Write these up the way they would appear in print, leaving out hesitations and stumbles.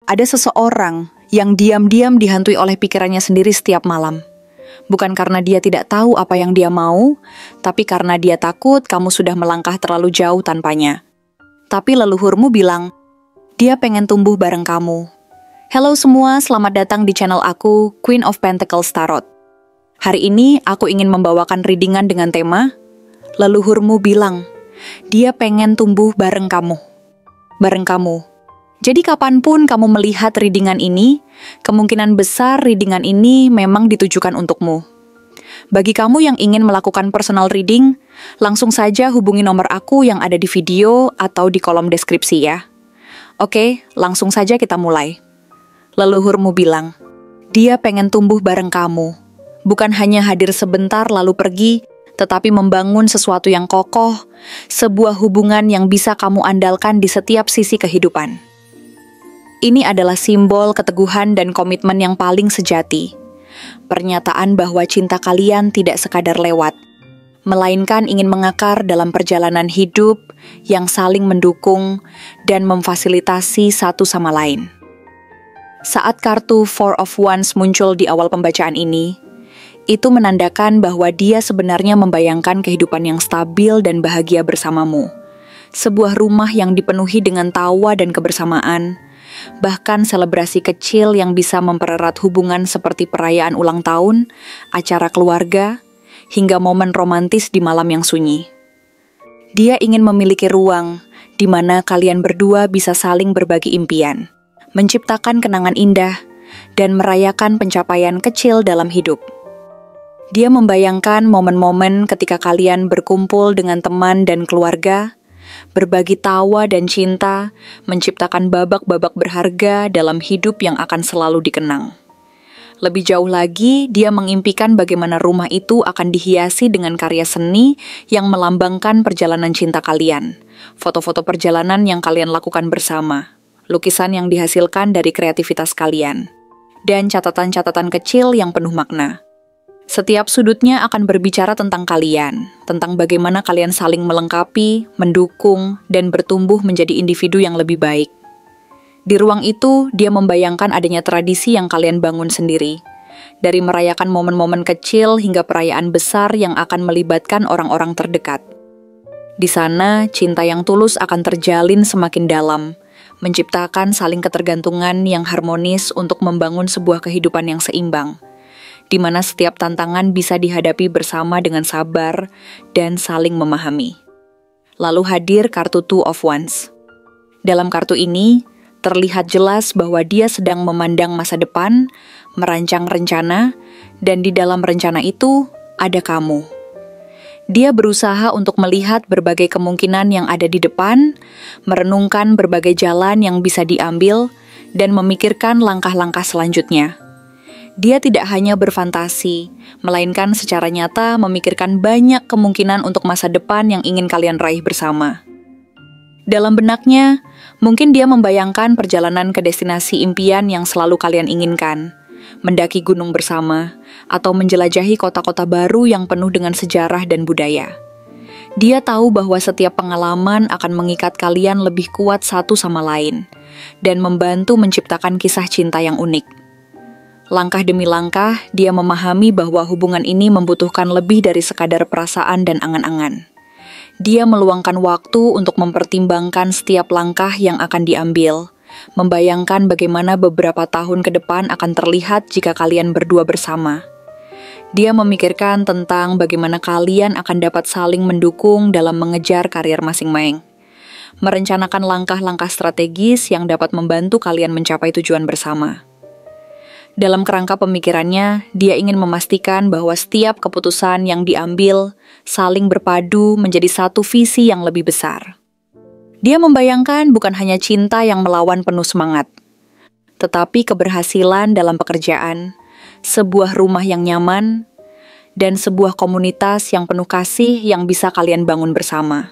Ada seseorang yang diam-diam dihantui oleh pikirannya sendiri setiap malam. Bukan karena dia tidak tahu apa yang dia mau, tapi karena dia takut kamu sudah melangkah terlalu jauh tanpanya. Tapi leluhurmu bilang, dia pengen tumbuh bareng kamu. Halo semua, selamat datang di channel aku, Queen of Pentacles Tarot. Hari ini aku ingin membawakan readingan dengan tema, leluhurmu bilang, dia pengen tumbuh bareng kamu. Bareng kamu. Jadi kapanpun kamu melihat readingan ini, kemungkinan besar readingan ini memang ditujukan untukmu. Bagi kamu yang ingin melakukan personal reading, langsung saja hubungi nomor aku yang ada di video atau di kolom deskripsi ya. Oke, langsung saja kita mulai. Leluhurmu bilang, dia pengen tumbuh bareng kamu. Bukan hanya hadir sebentar lalu pergi, tetapi membangun sesuatu yang kokoh, sebuah hubungan yang bisa kamu andalkan di setiap sisi kehidupan. Ini adalah simbol keteguhan dan komitmen yang paling sejati. Pernyataan bahwa cinta kalian tidak sekadar lewat, melainkan ingin mengakar dalam perjalanan hidup yang saling mendukung dan memfasilitasi satu sama lain. Saat kartu Four of Wands muncul di awal pembacaan ini, itu menandakan bahwa dia sebenarnya membayangkan kehidupan yang stabil dan bahagia bersamamu. Sebuah rumah yang dipenuhi dengan tawa dan kebersamaan, bahkan selebrasi kecil yang bisa mempererat hubungan seperti perayaan ulang tahun, acara keluarga, hingga momen romantis di malam yang sunyi. Dia ingin memiliki ruang di mana kalian berdua bisa saling berbagi impian, menciptakan kenangan indah, dan merayakan pencapaian kecil dalam hidup. Dia membayangkan momen-momen ketika kalian berkumpul dengan teman dan keluarga, berbagi tawa dan cinta, menciptakan babak-babak berharga dalam hidup yang akan selalu dikenang. Lebih jauh lagi, dia mengimpikan bagaimana rumah itu akan dihiasi dengan karya seni yang melambangkan perjalanan cinta kalian, foto-foto perjalanan yang kalian lakukan bersama, lukisan yang dihasilkan dari kreativitas kalian, dan catatan-catatan kecil yang penuh makna. Setiap sudutnya akan berbicara tentang kalian, tentang bagaimana kalian saling melengkapi, mendukung, dan bertumbuh menjadi individu yang lebih baik. Di ruang itu, dia membayangkan adanya tradisi yang kalian bangun sendiri, dari merayakan momen-momen kecil hingga perayaan besar yang akan melibatkan orang-orang terdekat. Di sana, cinta yang tulus akan terjalin semakin dalam, menciptakan saling ketergantungan yang harmonis untuk membangun sebuah kehidupan yang seimbang, di mana setiap tantangan bisa dihadapi bersama dengan sabar dan saling memahami. Lalu hadir kartu Two of Wands. Dalam kartu ini, terlihat jelas bahwa dia sedang memandang masa depan, merancang rencana, dan di dalam rencana itu ada kamu. Dia berusaha untuk melihat berbagai kemungkinan yang ada di depan, merenungkan berbagai jalan yang bisa diambil, dan memikirkan langkah-langkah selanjutnya. Dia tidak hanya berfantasi, melainkan secara nyata memikirkan banyak kemungkinan untuk masa depan yang ingin kalian raih bersama. Dalam benaknya, mungkin dia membayangkan perjalanan ke destinasi impian yang selalu kalian inginkan, mendaki gunung bersama, atau menjelajahi kota-kota baru yang penuh dengan sejarah dan budaya. Dia tahu bahwa setiap pengalaman akan mengikat kalian lebih kuat satu sama lain, dan membantu menciptakan kisah cinta yang unik. Langkah demi langkah, dia memahami bahwa hubungan ini membutuhkan lebih dari sekadar perasaan dan angan-angan. Dia meluangkan waktu untuk mempertimbangkan setiap langkah yang akan diambil, membayangkan bagaimana beberapa tahun ke depan akan terlihat jika kalian berdua bersama. Dia memikirkan tentang bagaimana kalian akan dapat saling mendukung dalam mengejar karir masing-masing, merencanakan langkah-langkah strategis yang dapat membantu kalian mencapai tujuan bersama. Dalam kerangka pemikirannya, dia ingin memastikan bahwa setiap keputusan yang diambil saling berpadu menjadi satu visi yang lebih besar. Dia membayangkan bukan hanya cinta yang melawan penuh semangat, tetapi keberhasilan dalam pekerjaan, sebuah rumah yang nyaman, dan sebuah komunitas yang penuh kasih yang bisa kalian bangun bersama.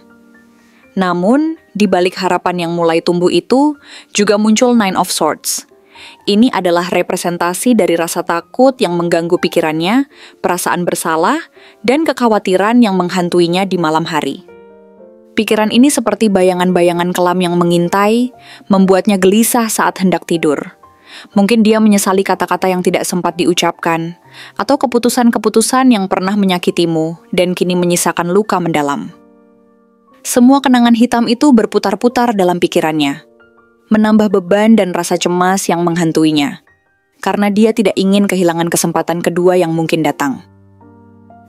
Namun, di balik harapan yang mulai tumbuh itu, juga muncul Nine of Swords. Ini adalah representasi dari rasa takut yang mengganggu pikirannya, perasaan bersalah, dan kekhawatiran yang menghantuinya di malam hari. Pikiran ini seperti bayangan-bayangan kelam yang mengintai, membuatnya gelisah saat hendak tidur. Mungkin dia menyesali kata-kata yang tidak sempat diucapkan, atau keputusan-keputusan yang pernah menyakitimu dan kini menyisakan luka mendalam. Semua kenangan hitam itu berputar-putar dalam pikirannya, menambah beban dan rasa cemas yang menghantuinya, karena dia tidak ingin kehilangan kesempatan kedua yang mungkin datang.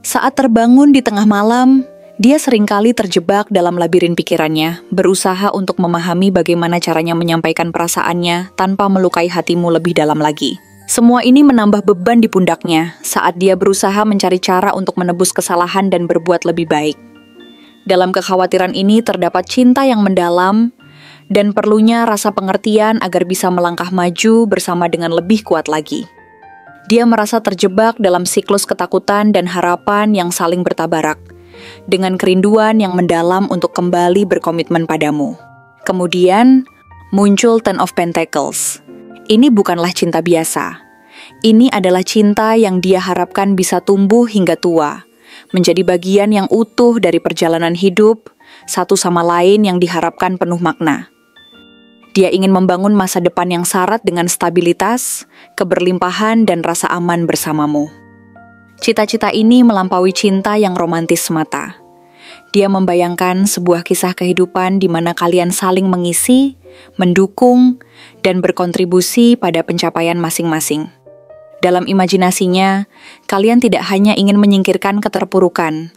Saat terbangun di tengah malam, dia seringkali terjebak dalam labirin pikirannya, berusaha untuk memahami bagaimana caranya menyampaikan perasaannya tanpa melukai hatimu lebih dalam lagi. Semua ini menambah beban di pundaknya saat dia berusaha mencari cara untuk menebus kesalahan dan berbuat lebih baik. Dalam kekhawatiran ini terdapat cinta yang mendalam dan perlunya rasa pengertian agar bisa melangkah maju bersama dengan lebih kuat lagi. Dia merasa terjebak dalam siklus ketakutan dan harapan yang saling bertabarak, dengan kerinduan yang mendalam untuk kembali berkomitmen padamu. Kemudian, muncul Ten of Pentacles. Ini bukanlah cinta biasa. Ini adalah cinta yang dia harapkan bisa tumbuh hingga tua, menjadi bagian yang utuh dari perjalanan hidup, satu sama lain yang diharapkan penuh makna. Dia ingin membangun masa depan yang syarat dengan stabilitas, keberlimpahan, dan rasa aman bersamamu. Cita-cita ini melampaui cinta yang romantis semata. Dia membayangkan sebuah kisah kehidupan di mana kalian saling mengisi, mendukung, dan berkontribusi pada pencapaian masing-masing. Dalam imajinasinya, kalian tidak hanya ingin menyingkirkan keterpurukan,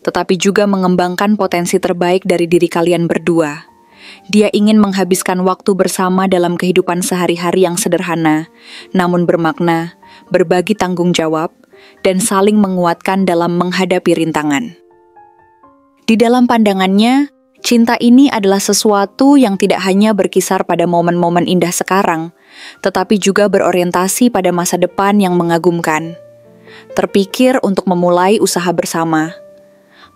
tetapi juga mengembangkan potensi terbaik dari diri kalian berdua. Dia ingin menghabiskan waktu bersama dalam kehidupan sehari-hari yang sederhana, namun bermakna, berbagi tanggung jawab, dan saling menguatkan dalam menghadapi rintangan. Di dalam pandangannya, cinta ini adalah sesuatu yang tidak hanya berkisar pada momen-momen indah sekarang, tetapi juga berorientasi pada masa depan yang mengagumkan. Terpikir untuk memulai usaha bersama,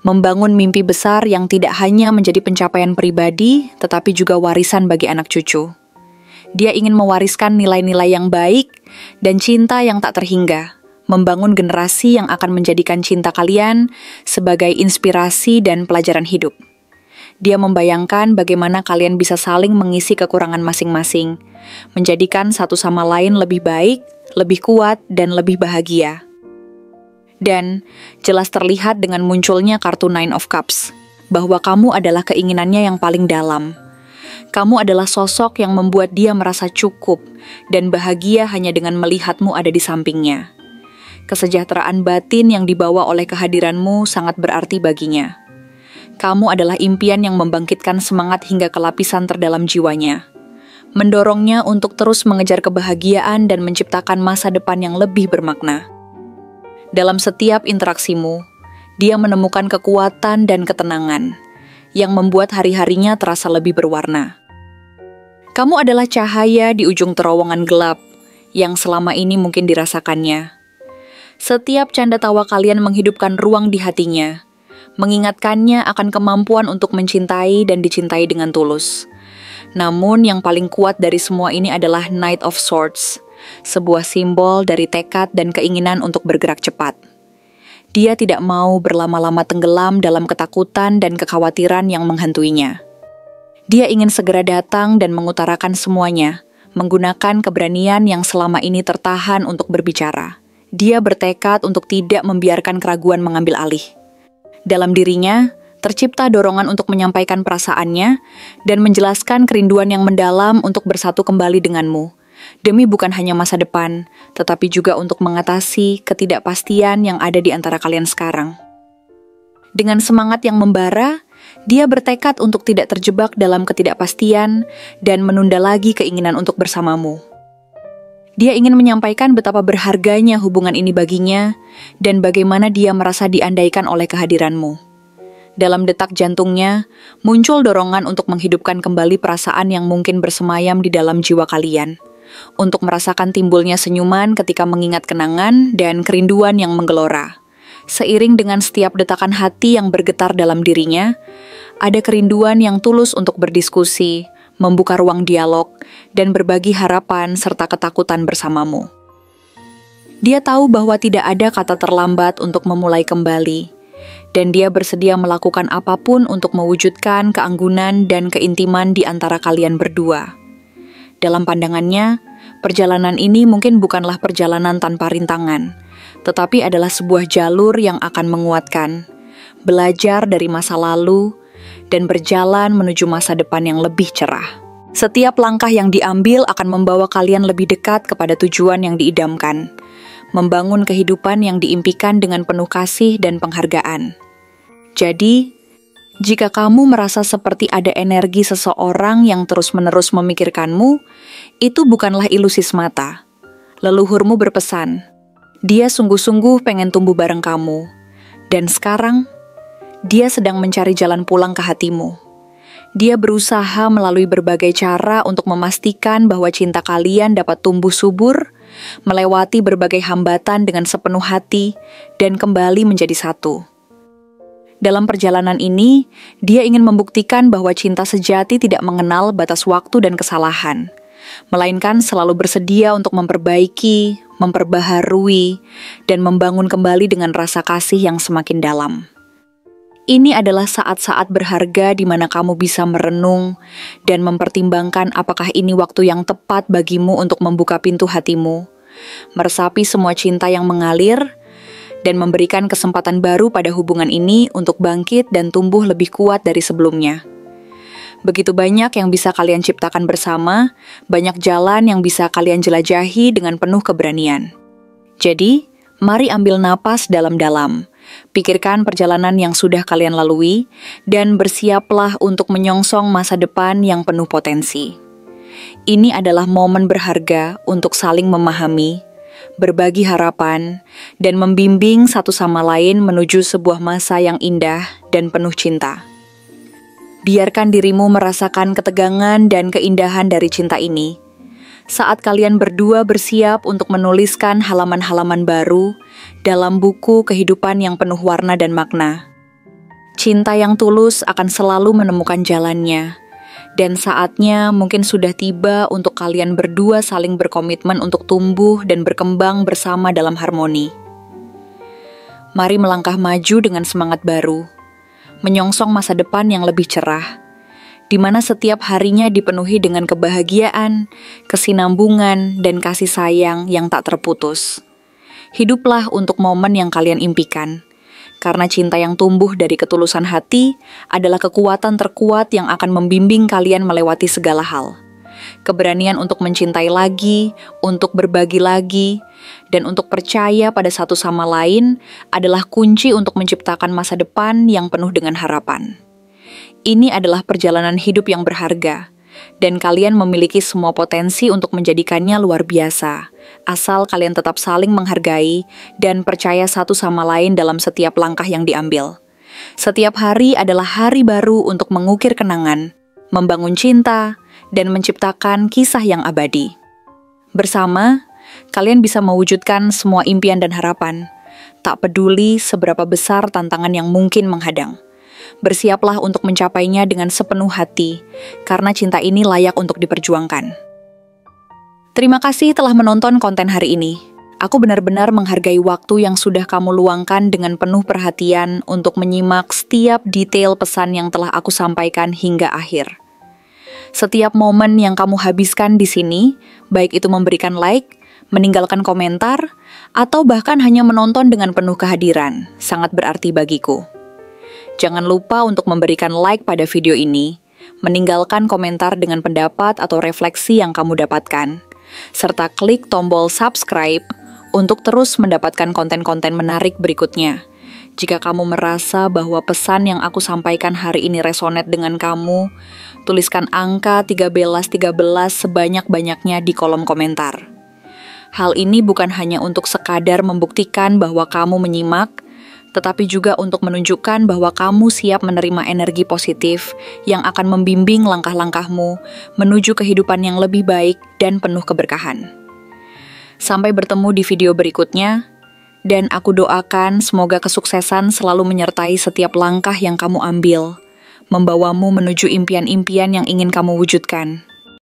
membangun mimpi besar yang tidak hanya menjadi pencapaian pribadi, tetapi juga warisan bagi anak cucu. Dia ingin mewariskan nilai-nilai yang baik dan cinta yang tak terhingga, membangun generasi yang akan menjadikan cinta kalian sebagai inspirasi dan pelajaran hidup. Dia membayangkan bagaimana kalian bisa saling mengisi kekurangan masing-masing, menjadikan satu sama lain lebih baik, lebih kuat, dan lebih bahagia. Dan jelas terlihat dengan munculnya kartu Nine of Cups, bahwa kamu adalah keinginannya yang paling dalam. Kamu adalah sosok yang membuat dia merasa cukup dan bahagia hanya dengan melihatmu ada di sampingnya. Kesejahteraan batin yang dibawa oleh kehadiranmu sangat berarti baginya. Kamu adalah impian yang membangkitkan semangat hingga ke lapisan terdalam jiwanya, mendorongnya untuk terus mengejar kebahagiaan dan menciptakan masa depan yang lebih bermakna. Dalam setiap interaksimu, dia menemukan kekuatan dan ketenangan yang membuat hari-harinya terasa lebih berwarna. Kamu adalah cahaya di ujung terowongan gelap yang selama ini mungkin dirasakannya. Setiap canda tawa kalian menghidupkan ruang di hatinya, mengingatkannya akan kemampuan untuk mencintai dan dicintai dengan tulus. Namun yang paling kuat dari semua ini adalah Knight of Swords, sebuah simbol dari tekad dan keinginan untuk bergerak cepat. Dia tidak mau berlama-lama tenggelam dalam ketakutan dan kekhawatiran yang menghantuinya. Dia ingin segera datang dan mengutarakan semuanya, menggunakan keberanian yang selama ini tertahan untuk berbicara. Dia bertekad untuk tidak membiarkan keraguan mengambil alih. Dalam dirinya, tercipta dorongan untuk menyampaikan perasaannya dan menjelaskan kerinduan yang mendalam untuk bersatu kembali denganmu, demi bukan hanya masa depan, tetapi juga untuk mengatasi ketidakpastian yang ada di antara kalian sekarang. Dengan semangat yang membara, dia bertekad untuk tidak terjebak dalam ketidakpastian dan menunda lagi keinginan untuk bersamamu. Dia ingin menyampaikan betapa berharganya hubungan ini baginya dan bagaimana dia merasa diandaikan oleh kehadiranmu. Dalam detak jantungnya, muncul dorongan untuk menghidupkan kembali perasaan yang mungkin bersemayam di dalam jiwa kalian, untuk merasakan timbulnya senyuman ketika mengingat kenangan dan kerinduan yang menggelora. Seiring dengan setiap detakan hati yang bergetar dalam dirinya, ada kerinduan yang tulus untuk berdiskusi, membuka ruang dialog, dan berbagi harapan serta ketakutan bersamamu. Dia tahu bahwa tidak ada kata terlambat untuk memulai kembali. dan dia bersedia melakukan apapun untuk mewujudkan keanggunan dan keintiman di antara kalian berdua. Dalam pandangannya, perjalanan ini mungkin bukanlah perjalanan tanpa rintangan, tetapi adalah sebuah jalur yang akan menguatkan, belajar dari masa lalu, dan berjalan menuju masa depan yang lebih cerah. Setiap langkah yang diambil akan membawa kalian lebih dekat kepada tujuan yang diidamkan, membangun kehidupan yang diimpikan dengan penuh kasih dan penghargaan. Jadi, jika kamu merasa seperti ada energi seseorang yang terus-menerus memikirkanmu, itu bukanlah ilusi semata. Leluhurmu berpesan, dia sungguh-sungguh pengen tumbuh bareng kamu. Dan sekarang, dia sedang mencari jalan pulang ke hatimu. Dia berusaha melalui berbagai cara untuk memastikan bahwa cinta kalian dapat tumbuh subur, melewati berbagai hambatan dengan sepenuh hati, dan kembali menjadi satu. Dalam perjalanan ini, dia ingin membuktikan bahwa cinta sejati tidak mengenal batas waktu dan kesalahan, melainkan selalu bersedia untuk memperbaiki, memperbaharui, dan membangun kembali dengan rasa kasih yang semakin dalam. Ini adalah saat-saat berharga di mana kamu bisa merenung dan mempertimbangkan apakah ini waktu yang tepat bagimu untuk membuka pintu hatimu, meresapi semua cinta yang mengalir, dan memberikan kesempatan baru pada hubungan ini untuk bangkit dan tumbuh lebih kuat dari sebelumnya. Begitu banyak yang bisa kalian ciptakan bersama, banyak jalan yang bisa kalian jelajahi dengan penuh keberanian. Jadi, mari ambil napas dalam-dalam, pikirkan perjalanan yang sudah kalian lalui, dan bersiaplah untuk menyongsong masa depan yang penuh potensi. Ini adalah momen berharga untuk saling memahami, berbagi harapan, dan membimbing satu sama lain menuju sebuah masa yang indah dan penuh cinta. Biarkan dirimu merasakan ketegangan dan keindahan dari cinta ini. Saat kalian berdua bersiap untuk menuliskan halaman-halaman baru dalam buku kehidupan yang penuh warna dan makna. Cinta yang tulus akan selalu menemukan jalannya. Dan saatnya mungkin sudah tiba untuk kalian berdua saling berkomitmen untuk tumbuh dan berkembang bersama dalam harmoni. Mari melangkah maju dengan semangat baru, menyongsong masa depan yang lebih cerah, di mana setiap harinya dipenuhi dengan kebahagiaan, kesinambungan, dan kasih sayang yang tak terputus. Hiduplah untuk momen yang kalian impikan. Karena cinta yang tumbuh dari ketulusan hati adalah kekuatan terkuat yang akan membimbing kalian melewati segala hal. Keberanian untuk mencintai lagi, untuk berbagi lagi, dan untuk percaya pada satu sama lain adalah kunci untuk menciptakan masa depan yang penuh dengan harapan. Ini adalah perjalanan hidup yang berharga, dan kalian memiliki semua potensi untuk menjadikannya luar biasa, asal kalian tetap saling menghargai dan percaya satu sama lain dalam setiap langkah yang diambil. Setiap hari adalah hari baru untuk mengukir kenangan, membangun cinta, dan menciptakan kisah yang abadi. Bersama, kalian bisa mewujudkan semua impian dan harapan, tak peduli seberapa besar tantangan yang mungkin menghadang. Bersiaplah untuk mencapainya dengan sepenuh hati, karena cinta ini layak untuk diperjuangkan. Terima kasih telah menonton konten hari ini. Aku benar-benar menghargai waktu yang sudah kamu luangkan dengan penuh perhatian untuk menyimak setiap detail pesan yang telah aku sampaikan hingga akhir. Setiap momen yang kamu habiskan di sini, baik itu memberikan like, meninggalkan komentar, atau bahkan hanya menonton dengan penuh kehadiran, sangat berarti bagiku. Jangan lupa untuk memberikan like pada video ini, meninggalkan komentar dengan pendapat atau refleksi yang kamu dapatkan, serta klik tombol subscribe untuk terus mendapatkan konten-konten menarik berikutnya. Jika kamu merasa bahwa pesan yang aku sampaikan hari ini resonate dengan kamu, tuliskan angka 1313 sebanyak-banyaknya di kolom komentar. Hal ini bukan hanya untuk sekadar membuktikan bahwa kamu menyimak, tetapi juga untuk menunjukkan bahwa kamu siap menerima energi positif yang akan membimbing langkah-langkahmu menuju kehidupan yang lebih baik dan penuh keberkahan. Sampai bertemu di video berikutnya, dan aku doakan semoga kesuksesan selalu menyertai setiap langkah yang kamu ambil, membawamu menuju impian-impian yang ingin kamu wujudkan.